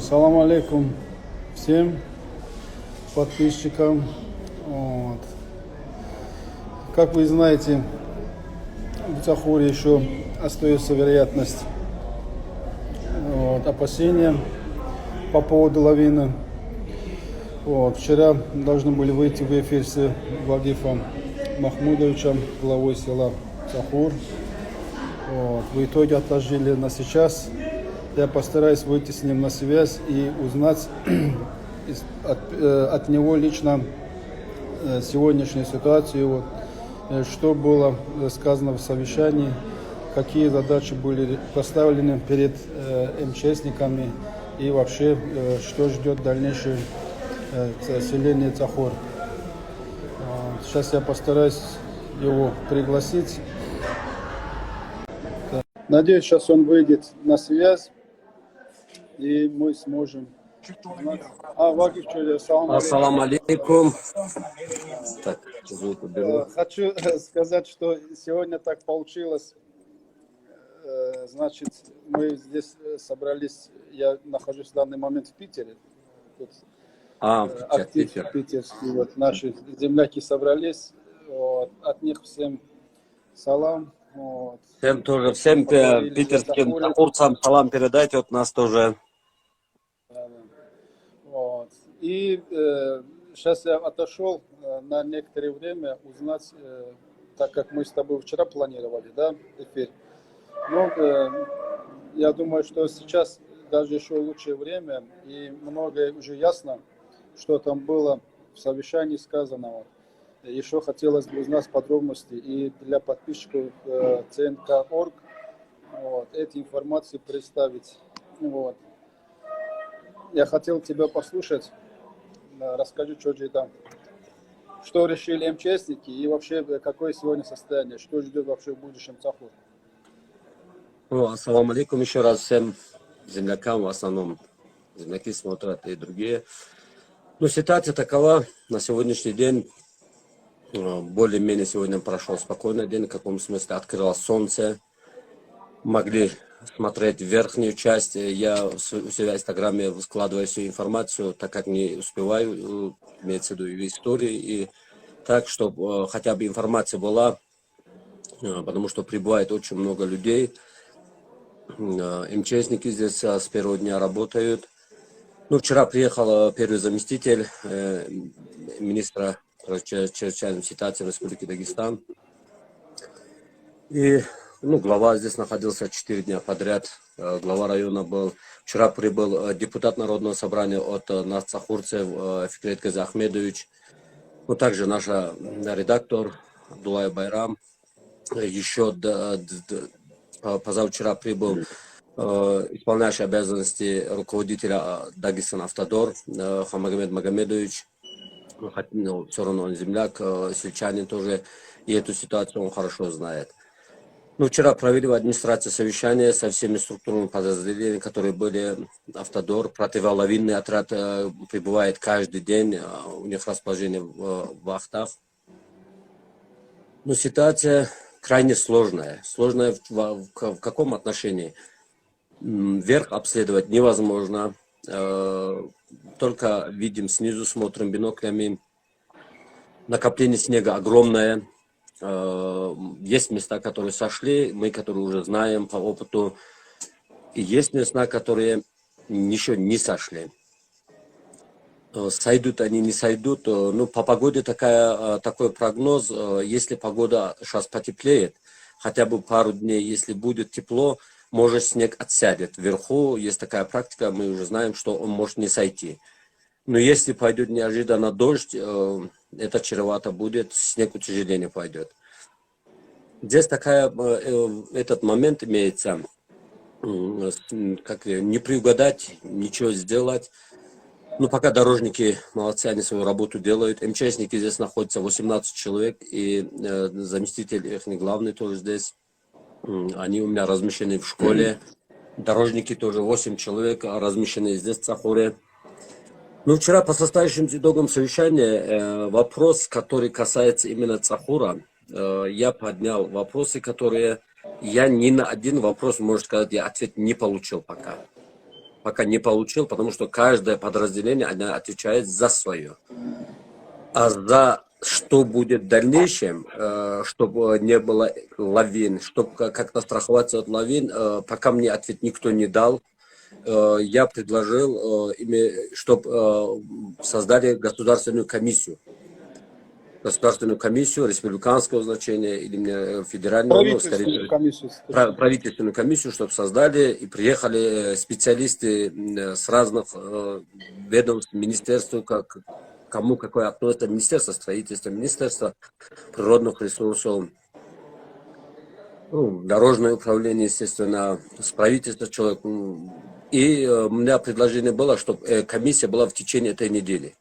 Салам алейкум всем подписчикам. Вот. Как вы знаете, в Цахуре еще остается вероятность опасения по поводу лавины. Вчера должны были выйти в эфир с Вагифом Махмудовичем, главой села Цахур. В итоге отложили на сейчас. Я постараюсь выйти с ним на связь и узнать от него лично сегодняшнюю ситуацию, что было сказано в совещании, какие задачи были поставлены перед МЧСниками и вообще, что ждет дальнейшее население Цахур. Сейчас я постараюсь его пригласить. Надеюсь, сейчас он выйдет на связь, и мы сможем... Вагиф, Ассаламу алейкум. Так, звук уберу. Хочу сказать, что сегодня так получилось. Значит, мы здесь собрались, я нахожусь в данный момент в Питере. Тут актив питерский, наши земляки собрались. От них всем салам. Всем питерским цахурцам салам передайте от нас тоже. И сейчас я отошел на некоторое время узнать, так как мы с тобой вчера планировали, да, эфир. Я думаю, что сейчас даже еще лучшее время, и многое уже ясно, что там было в совещании сказано. Еще хотелось бы узнать подробности и для подписчиков ЦНК.орг эти информации представить. Я хотел тебя послушать. Расскажи, что решили МЧСники и вообще какое сегодня состояние, что ждет вообще в будущем Цахур. Ассаламу алейкум еще раз всем землякам, в основном земляки смотрят и другие. Ситуация такова, на сегодняшний день более-менее сегодня прошел спокойный день, в каком смысле открылось солнце, могли смотреть верхнюю часть. Я у себя в Инстаграме складываю всю информацию, так как не успеваю, имеется в виду и истории, и так, чтобы хотя бы информация была, потому что прибывает очень много людей. МЧСники здесь с первого дня работают. Вчера приехал первый заместитель министра чрезвычайной ситуации в Республике Дагестан. И глава здесь находился 4 дня подряд. Глава района был. Вчера прибыл депутат Народного собрания от нас, цахурцев, Фикрет Гази Ахмедович. Также наш редактор Абдуллай Байрам. Еще позавчера прибыл исполняющий обязанности руководителя Дагестан Автодор Хамагомед Магомедович. Все равно он земляк, сельчанин тоже, и эту ситуацию он хорошо знает. Вчера провели в администрации совещание со всеми структурными подразделениями, которые были. Автодор, противолавинный отряд прибывает каждый день, у них расположение в вахтах. Ситуация крайне сложная. Сложная в каком отношении? Вверх обследовать невозможно. Только видим снизу, смотрим биноклями. Накопление снега огромное. Есть места, которые сошли, мы, которые уже знаем по опыту. И есть места, которые еще не сошли. Сойдут они, не сойдут. По погоде такой прогноз. Если погода сейчас потеплеет, хотя бы пару дней, если будет тепло, может снег отсядет. Вверху есть такая практика, мы уже знаем, что он может не сойти. Но если пойдет неожиданно дождь, это чревато будет, снег утяжеление пойдет. Здесь этот момент имеется, не приугадать, ничего сделать. Пока дорожники молодцы, они свою работу делают. МЧСники здесь находятся 18 человек, и заместитель их главный тоже здесь. Они у меня размещены в школе. Дорожники тоже 8 человек размещены здесь в Цахуре. Вчера по состоящимся итогам совещания вопрос, который касается именно Цахура, я поднял вопросы, которые я ни на один вопрос, можно сказать, я ответ не получил пока. пока не получил, потому что каждое подразделение оно отвечает за свое. А за что будет в дальнейшем, чтобы не было лавин, чтобы как-то страховаться от лавин, пока мне ответ никто не дал. Я предложил, чтобы создали государственную комиссию республиканского значения или федерального, ну, скорее, правительственную комиссию, чтобы создали и приехали специалисты с разных ведомств, министерств, кому какое относится, министерство строительства, министерство природных ресурсов, ну, дорожное управление, естественно, с правительства человек. И у меня предложение было, чтобы комиссия была в течение этой недели.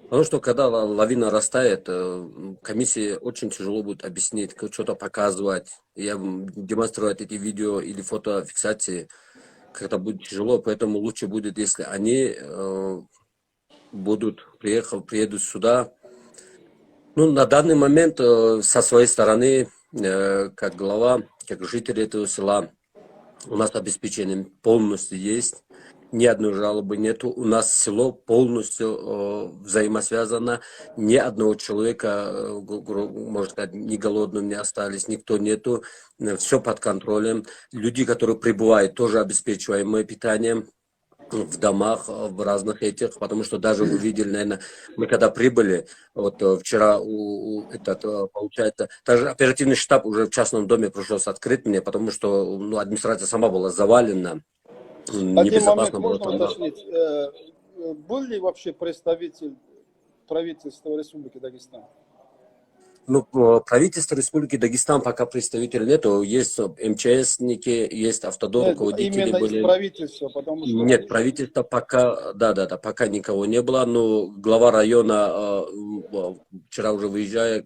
Потому что когда лавина растает, комиссии очень тяжело будет объяснить, что-то показывать, демонстрировать эти видео или фотофиксации, как-то будет тяжело, поэтому лучше будет, если они приедут сюда. Ну, на данный момент со своей стороны, как глава, как жители этого села, у нас обеспечение полностью есть. Ни одной жалобы нету. У нас село полностью взаимосвязано. Ни одного человека, можно сказать, ни голодным не остались, никто нету. Все под контролем. Люди, которые прибывают, тоже обеспечиваемое питанием в домах, в разных этих, потому что даже вы видели, наверное, мы когда прибыли, вот вчера получается, даже оперативный штаб уже в частном доме пришлось открыть мне, потому что администрация сама была завалена. Небезопасно было там. Уточнить, был ли вообще представитель правительства Республики Дагестан? Ну, правительство Республики Дагестан пока представителей нету. Есть МЧСники, есть автодор, руководители именно были. Из правительства, потому что... Нет, правительства пока, пока никого не было. Но глава района, вчера уже выезжая,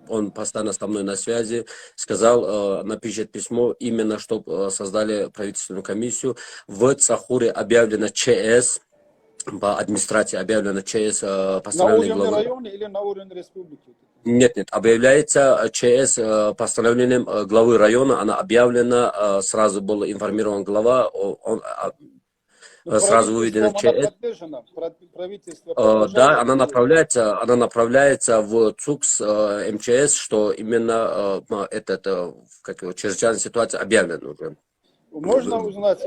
он постоянно со мной на связи, сказал, напишет письмо, именно чтобы создали правительственную комиссию. В Цахуре объявлено ЧС, по администрации объявлено ЧС постановление главы. На уровне района или на уровне республики? Нет, объявляется ЧС постановлением главы района, она объявлена, сразу был информирован глава, он сразу выведена ЧС. Да, она направляется в ЦУКС МЧС, что именно чрезвычайная ситуация объявлена уже. Можно узнать,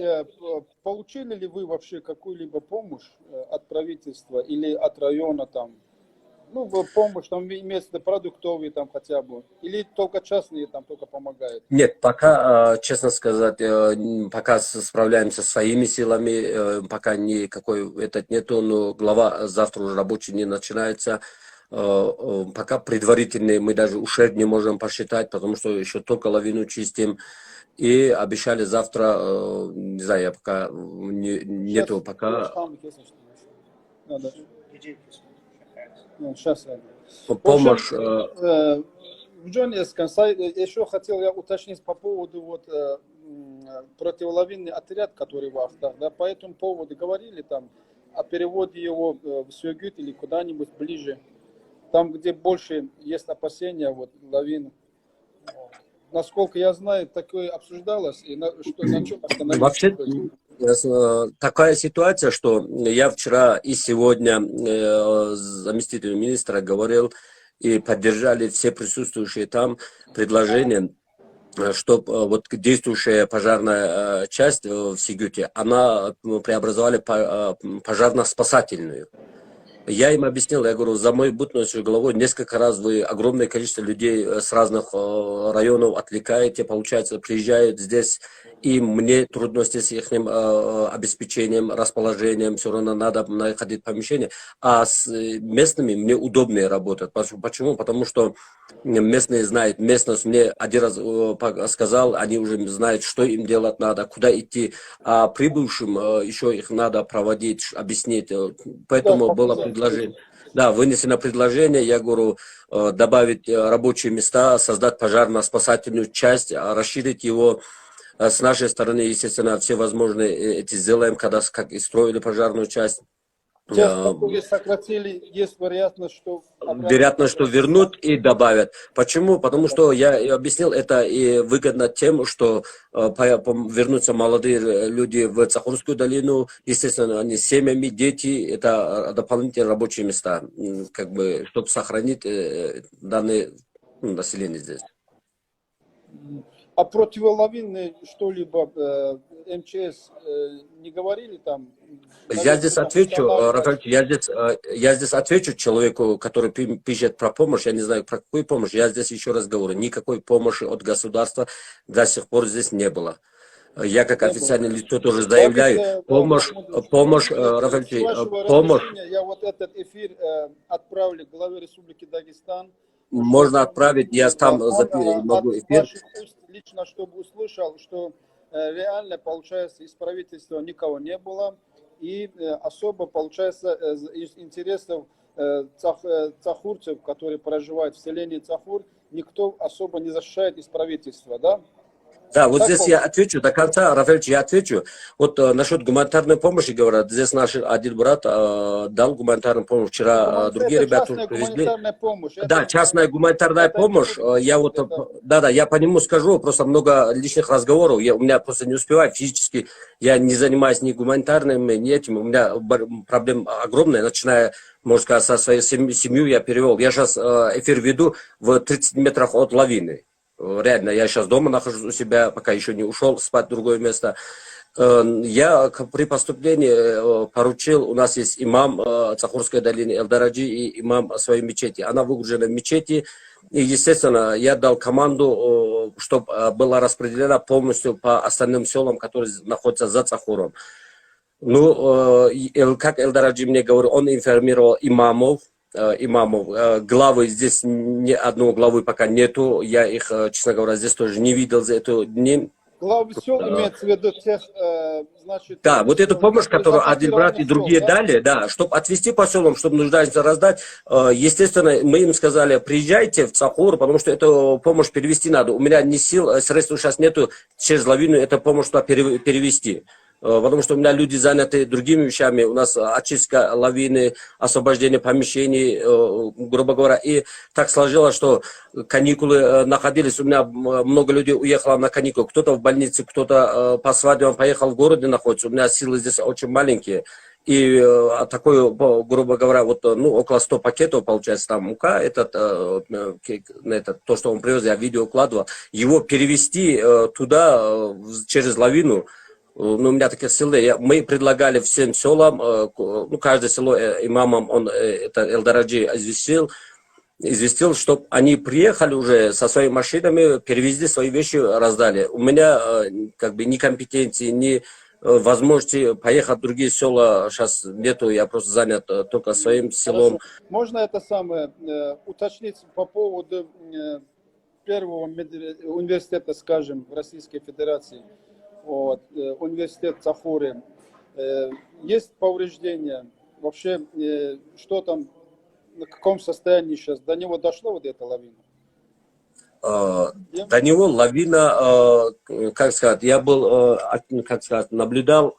получили ли вы вообще какую-либо помощь от правительства или от района там? Ну, помощь там имеется продуктовые там хотя бы, или только частные там только помогают? Нет, пока, честно сказать, пока справляемся своими силами, пока никакой нету, но глава завтра уже рабочий не начинается. Пока предварительные мы даже ущерб не можем посчитать, потому что еще только лавину чистим. И обещали завтра, не знаю, я пока нету пока. Сейчас. Помощь. Джон, еще хотел я уточнить по поводу противолавинный отряд, который в Ахтах, да, по этому поводу говорили там о переводе его в Сюгют или куда-нибудь ближе, там, где больше есть опасения лавин. Насколько я знаю, такое обсуждалось, и на чем остановиться? Вообще, такая ситуация, что я вчера и сегодня заместителю министра говорил, и поддержали все присутствующие там предложение, чтобы действующая пожарная часть в Сигюте, она преобразовали пожарно-спасательную. Я им объяснил, я говорю, за мою бытность главой несколько раз вы огромное количество людей с разных районов отвлекаете, получается, приезжают здесь, и мне трудности с их обеспечением, расположением, все равно надо находить помещение, а с местными мне удобнее работать. Почему? Потому что местные знают местность, мне один раз сказал, они уже знают, что им делать надо, куда идти, а прибывшим еще их надо проводить, объяснить, поэтому было предложение. Да, вынесено предложение, я говорю, добавить рабочие места, создать пожарно-спасательную часть, расширить его. С нашей стороны, естественно, все возможные эти сделаем, как и строили пожарную часть. Тех, которые сократили, есть вероятность, что... Вероятно, что вернут и добавят. Почему? Потому что я и объяснил, это и выгодно тем, что вернутся молодые люди в Цахурскую долину, естественно, они с семьями, дети, это дополнительные рабочие места, как бы, чтобы сохранить данное население здесь. А противолавинные что-либо МЧС не говорили там? Я здесь отвечу, Рафаэль, я здесь отвечу человеку, который пишет про помощь, я не знаю, про какую помощь, я здесь еще раз говорю, никакой помощи от государства до сих пор здесь не было. Я как официальное лицо тоже заявляю, помощь, Рафаэль, помощь. Я вот этот эфир отправлю главе Республики Дагестан. Можно отправить, я сам могу эфир. Ваших уст лично, чтобы услышал, что реально, получается, из правительства никого не было. И особо, получается, из интересов цахурцев, которые проживают в селении Цахур, никто особо не защищает из правительства, да? Да, вот здесь я отвечу до конца, Рафаэль, я отвечу. Вот насчет гуманитарной помощи, говорят, здесь наш один брат дал гуманитарную помощь. Вчера другие ребята привезли. Да, частная гуманитарная помощь. Я вот, да, я по нему скажу, просто много лишних разговоров. У меня просто не успеваю физически. Я не занимаюсь ни гуманитарным, ни этим. У меня проблема огромная, начиная, можно сказать, со своей семьей я перевел. Я сейчас эфир веду в 30 метрах от лавины. Реально, я сейчас дома нахожусь у себя, пока еще не ушел спать в другое место. Я при поступлении поручил, у нас есть имам Цахурской долины Элдараджи и имам своей мечети. Она выгружена в мечети. И, естественно, я дал команду, чтобы была распределена полностью по остальным селам, которые находятся за Цахуром. Ну, как Элдараджи мне говорил, он информировал имамов. Главы здесь ни одной главы пока нету. Я их, честно говоря, здесь тоже не видел за эту дни. Главы сел имеется в виду тех, значит... Да, вот эту помощь, которую один брат и другие дали, да, чтобы отвезти по селам, чтобы нуждающимся раздать, естественно, мы им сказали, приезжайте в Цахур, потому что эту помощь перевести надо. У меня ни сил, средств сейчас нету через лавину эту помощь туда перевести. Потому что у меня люди заняты другими вещами. У нас очистка лавины, освобождение помещений, грубо говоря. И так сложилось, что каникулы находились. У меня много людей уехало на каникулы. Кто-то в больнице, кто-то по свадьбам поехал в городе находится. У меня силы здесь очень маленькие. И такое, грубо говоря, вот, ну, около 100 пакетов, получается, там мука, то, что он привез, я видео укладывал. Его перевести туда через лавину. Ну, у меня такие силы. Мы предлагали всем селам, ну, каждое село имамам, он это Элдараджи известил, чтобы они приехали уже со своими машинами, перевезли свои вещи, раздали. У меня как бы ни компетенции, ни возможности поехать в другие села сейчас нету, я просто занят только своим селом. Хорошо. Можно это самое уточнить по поводу первого университета, скажем, в Российской Федерации? Вот, университет Цахуры. Есть повреждения? Вообще, что там, на каком состоянии сейчас? До него дошло вот эта лавина? До него лавина, как сказать, я был, как сказать, наблюдал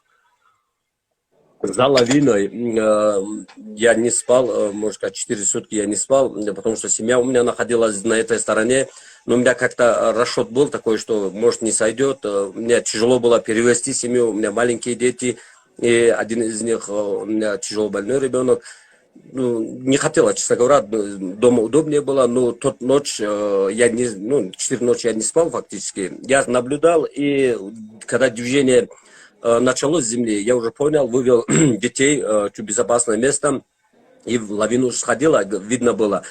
за лавиной. Я не спал, может сказать, 4 сутки я не спал, потому что семья у меня находилась на этой стороне. Но у меня как-то расчет был такой, что, может, не сойдет. Мне тяжело было перевести семью, у меня маленькие дети, и один из них, у меня тяжело больной ребенок. Ну, не хотела, честно говоря, дома удобнее было, но тот ночь, 4 ночи я не спал фактически. Я наблюдал, и когда движение началось с земли, я уже понял, вывел детей в безопасное место, и в лавину сходила, видно было.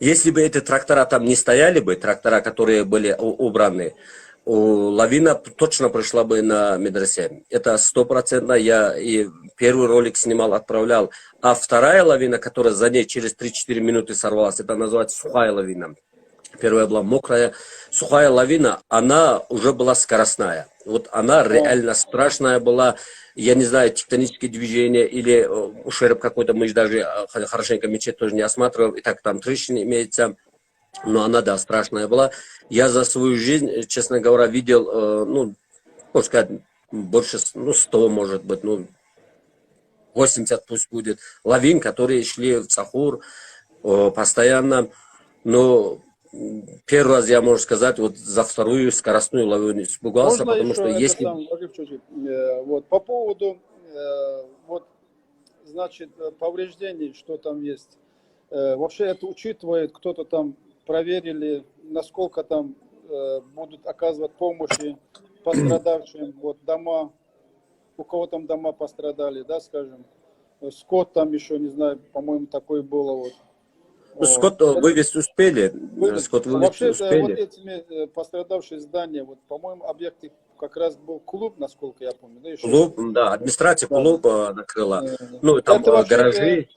Если бы эти трактора там не стояли бы, трактора, которые были убраны, лавина точно пришла бы на медресе. Это 100%. Я и первый ролик снимал, отправлял. А вторая лавина, которая за ней через 3-4 минуты сорвалась, это называется сухая лавина. Первая была мокрая. Сухая лавина, она уже была скоростная. Вот она реально страшная была. Я не знаю, тектонические движения или ущерб какой-то, мы даже хорошенько мечеть тоже не осматривал, и так там трещина имеется, но она, да, страшная была. Я за свою жизнь, честно говоря, видел, ну, можно сказать, больше, 100, может быть, 80 пусть будет, лавин, которые шли в Цахур постоянно. Но первый раз я, можно сказать, вот за вторую скоростную лавину испугался, Можно потому еще что это если... сам, Вагиф, чуть-чуть? Вот по поводу, вот, значит, повреждений, что там есть. Вообще это учитывает, кто-то там проверили, насколько там будут оказывать помощи пострадавшим, вот дома, у кого там дома пострадали, да, скажем. Скот там еще, не знаю, по-моему, такое было вот. Ну, Вот. скот вывести успели, скот вывести Вообще, вот успели. этими пострадавшие здания, вот, по-моему, объекты как раз был клуб, насколько я помню, да, еще Клуб, что-то. да, администрация Да, да. клуба накрыла. Да. Ну, там Это вообще, гаражи.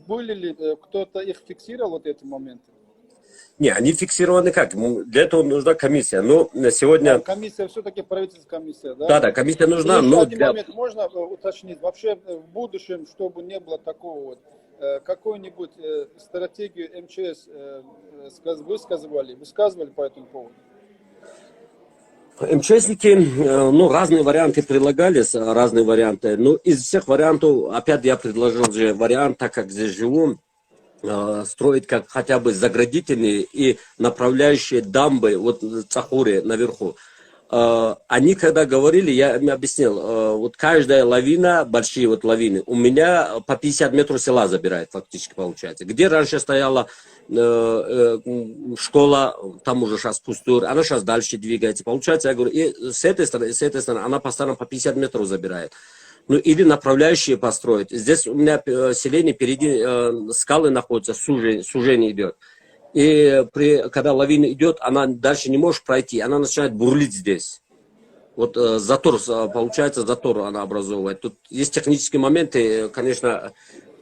были ли, кто-то их фиксировал, вот эти моменты? Не, они фиксированы как? Для этого нужна комиссия. Но А, сегодня, комиссия, все-таки правительственная комиссия, да? да, комиссия И нужна, еще но один для... момент, можно уточнить? Вообще в будущем, чтобы не было такого вот, какую-нибудь стратегию МЧС высказывали по этому поводу? МЧСники, ну, разные варианты предлагались, разные варианты. Но из всех вариантов, опять я предложил же вариант, так как здесь живу, строить как хотя бы заградительные и направляющие дамбы, вот в Цахуре наверху. Они когда говорили, я им объяснил, вот каждая лавина, большие вот лавины, у меня по 50 метров села забирает фактически получается. Где раньше стояла школа, там уже сейчас пустует, она сейчас дальше двигается. Получается, я говорю, и с этой стороны, она постоянно по 50 метров забирает. Ну, или направляющие построить. Здесь у меня селение, впереди скалы находятся, сужение идет. И когда лавина идет, она дальше не может пройти, она начинает бурлить здесь. Вот затор, получается, затор она образовывает. Тут есть технические моменты, конечно,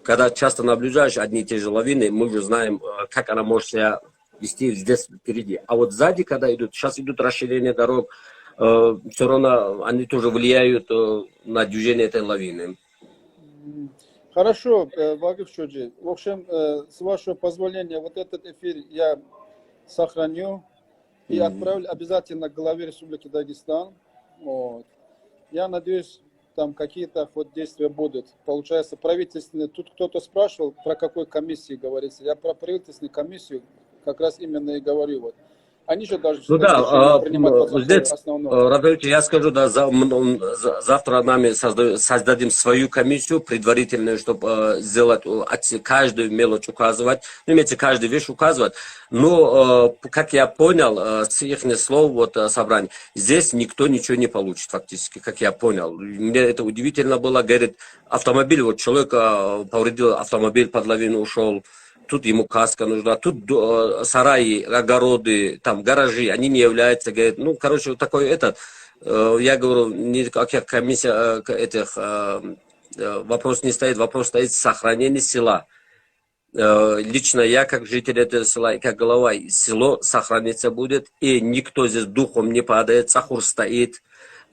когда часто наблюдаешь одни и те же лавины, мы уже знаем, как она может себя вести здесь впереди. А вот сзади, когда идут, сейчас идут расширение дорог, все равно они тоже влияют на движение этой лавины. Хорошо, Вагиф Чоджи. В общем, с вашего позволения, вот этот эфир я сохраню и отправлю обязательно главе Республики Дагестан. Вот. Я надеюсь, там какие-то вот действия будут. Получается, правительственные. Тут кто-то спрашивал, про какой комиссии говорится. Я про правительственную комиссию как раз именно и говорю. Вот. Они же должны Ну решение да, принимать по закону здесь, основного. Радович, я скажу, да, завтра нами создадим свою комиссию предварительную, чтобы сделать, каждую мелочь указывать, ну, имеется каждую вещь указывать. Но, как я понял, с их слов, вот, собрания, здесь никто ничего не получит фактически, как я понял. Мне это удивительно было, говорит, автомобиль, вот человек повредил автомобиль, под лавину ушел, тут ему каска нужна, тут сараи, огороды, там гаражи, они не являются, говорит, ну, короче, вот такой этот, я говорю, никаких комиссия этих вопрос не стоит, вопрос стоит сохранение села. Лично я, как житель этого села и как глава, село сохраниться будет, и никто здесь духом не падает, Цахур стоит.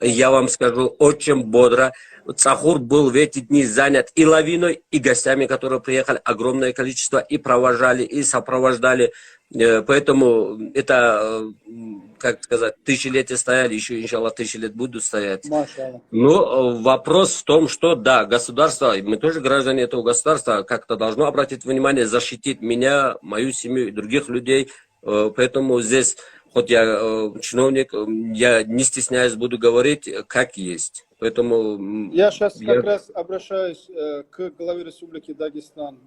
Я вам скажу, очень бодро. Цахур был в эти дни занят и лавиной, и гостями, которые приехали, огромное количество, и провожали, и сопровождали. Поэтому это, как сказать, тысячелетия стояли, еще, иншаллах, 1000 лет будут стоять. Машаллах. Но вопрос в том, что, да, государство, мы тоже граждане этого государства, как-то должно обратить внимание, защитить меня, мою семью и других людей. Поэтому здесь, хоть я чиновник, я не стесняюсь, буду говорить, как есть. Поэтому Я сейчас как раз обращаюсь к главе Республики Дагестан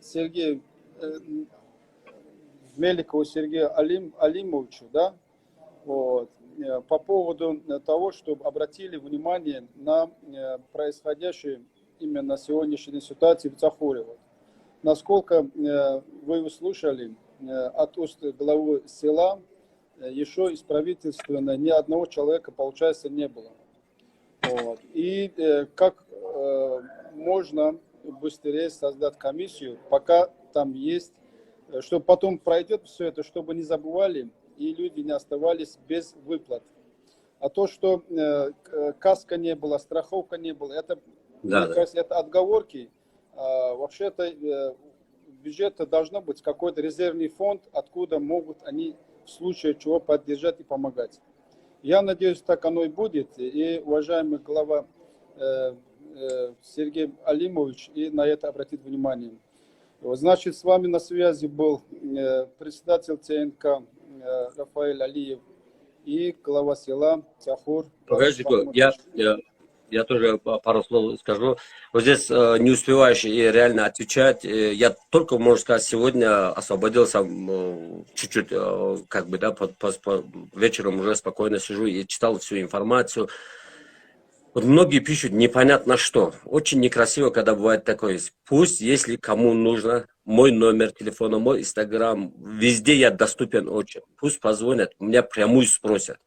Сергею Меликову Сергею Алимовичу, да, вот, по поводу того, чтобы обратили внимание на происходящую именно сегодняшнюю ситуацию в Цахуре. Вот. Насколько вы услышали от уст главы села, еще из правительства ни одного человека, получается, не было. Вот. И как можно быстрее создать комиссию, пока там есть, чтобы потом пройдет все это, чтобы не забывали и люди не оставались без выплат. А то, что каска не было, страховка не было, это, мне кажется, это отговорки. Вообще-то бюджета должно быть какой-то резервный фонд, откуда могут они в случае чего поддержать и помогать. Я надеюсь, так оно и будет. И, уважаемый глава Сергей Алимович и на это обратит внимание. Вот, значит, с вами на связи был председатель ЦНК Рафаэль Алиев и глава села Цахур. Погодите, я тоже пару слов скажу. Вот здесь не успеваешь и реально отвечать. Я только, можно сказать, сегодня освободился чуть-чуть, как бы, да, вечером уже спокойно сижу и читал всю информацию. Вот многие пишут непонятно что. Очень некрасиво, когда бывает такое. Пусть, если кому нужно, мой номер телефона, мой инстаграм, везде я доступен очень. Пусть позвонят, меня прямую спросят.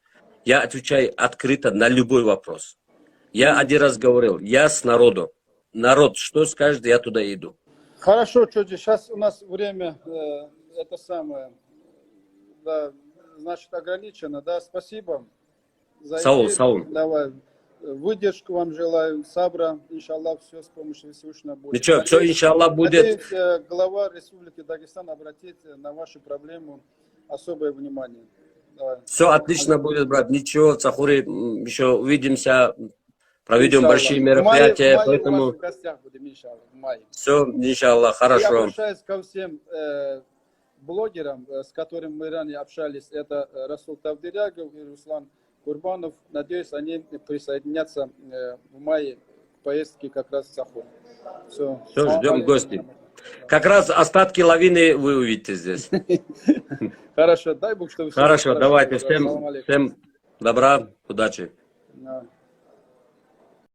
Я отвечаю открыто на любой вопрос. Я один раз говорил, я с народом. Народ, что скажет, я туда иду. Хорошо, Чоджи, сейчас у нас время, это самое, да, значит, ограничено, да, спасибо. За Саул, эфир. Саул. Давай. Выдержку вам желаю, сабра, иншаллах, все с помощью Всевышнего будет. Ничего, все, иншаллах, будет. Надеюсь, глава Республики Дагестан обратит на вашу проблему особое внимание. Давай. Все отлично будет, брат. Ничего, в Цахуре еще увидимся, проведем Иншаллах. большие мероприятия, В мае поэтому... у вас в гостях будем, иншаллах, в мае. Все, иншаллах, Я хорошо. обращаюсь ко всем блогерам, с которыми мы ранее общались. Это Расул Тавдырягов и Руслан Курбанов. Надеюсь, они присоединятся в мае к поездке как раз в Цахур. Все, ждем гостей. Как раз остатки лавины вы увидите здесь. Хорошо, дай Бог, чтобы все Хорошо, давайте. было. Всем добра, удачи. Да.